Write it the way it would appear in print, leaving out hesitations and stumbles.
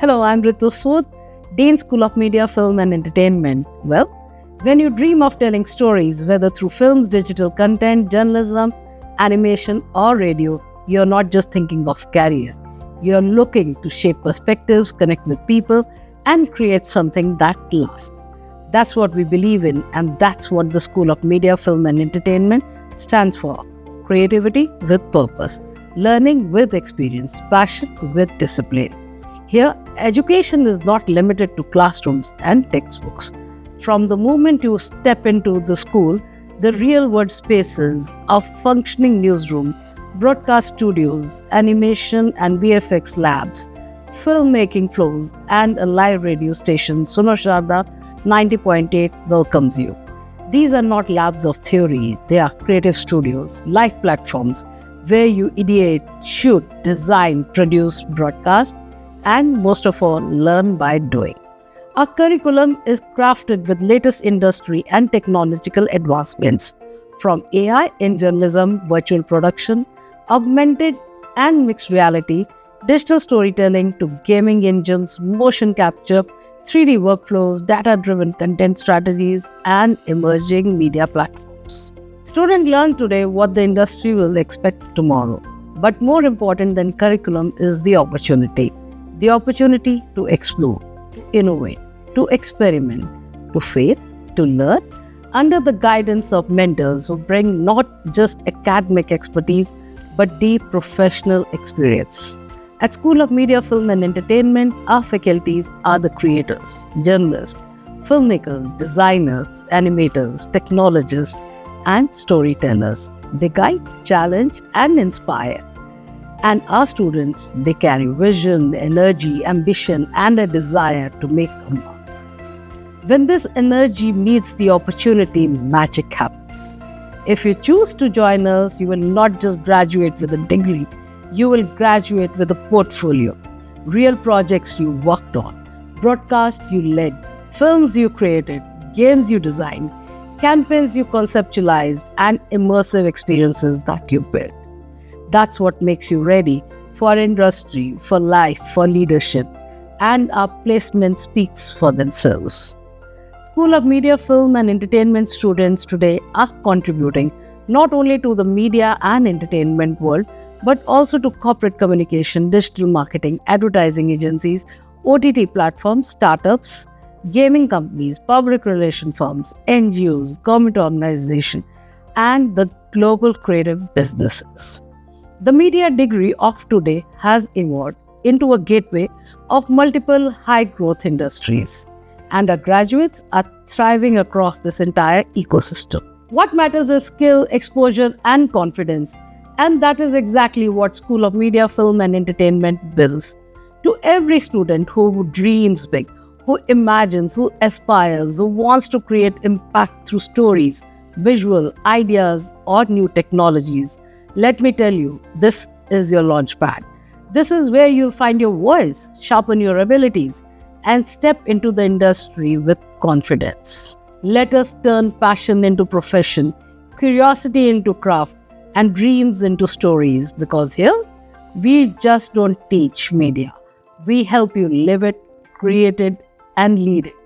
Hello, I'm Ritu Sood, Dean School of Media, Film and Entertainment. Well, when you dream of telling stories, whether through films, digital content, journalism, animation, or radio, you're not just thinking of career. You're looking to shape perspectives, connect with people, and create something that lasts. That's what we believe in, and that's what the School of Media, Film and Entertainment stands for. Creativity with purpose, learning with experience, passion with discipline. Here, education is not limited to classrooms and textbooks. From the moment you step into the school, the real-world spaces of functioning newsroom, broadcast studios, animation and VFX labs, filmmaking floors, and a live radio station, Sharda 90.8 welcomes you. These are not labs of theory, they are creative studios, live platforms where you ideate, shoot, design, produce, broadcast, and most of all, learn by doing. Our curriculum is crafted with latest industry and technological advancements, from AI in journalism, virtual production, augmented and mixed reality, digital storytelling to gaming engines, motion capture, 3D workflows, data-driven content strategies, and emerging media platforms. Students learn today what the industry will expect tomorrow. But more important than curriculum is the opportunity. The opportunity to explore, to innovate, to experiment, to fail, to learn, under the guidance of mentors who bring not just academic expertise, but deep professional experience. At School of Media, Film and Entertainment, our faculties are the creators, journalists, filmmakers, designers, animators, technologists, and storytellers. They guide, challenge, and inspire. And our students, they carry vision, energy, ambition, and a desire to make a mark. When this energy meets the opportunity, magic happens. If you choose to join us, you will not just graduate with a degree, you will graduate with a portfolio. Real projects you worked on, broadcast you led, films you created, games you designed, campaigns you conceptualized, and immersive experiences that you built. That's what makes you ready for industry, for life, for leadership, and our placement speaks for themselves. School of Media, Film and Entertainment students today are contributing not only to the media and entertainment world, but also to corporate communication, digital marketing, advertising agencies, OTT platforms, startups, gaming companies, public relation firms, NGOs, government organizations, and the global creative businesses. The media degree of today has evolved into a gateway of multiple high-growth industries, and our graduates are thriving across this entire ecosystem. What matters is skill, exposure, and confidence, and that is exactly what School of Media, Film and Entertainment builds. To every student who dreams big, who imagines, who aspires, who wants to create impact through stories, visual, ideas, or new technologies, let me tell you, this is your launchpad. This is where you'll find your voice, sharpen your abilities, and step into the industry with confidence. Let us turn passion into profession, curiosity into craft, and dreams into stories, because here, we just don't teach media. We help you live it, create it, and lead it.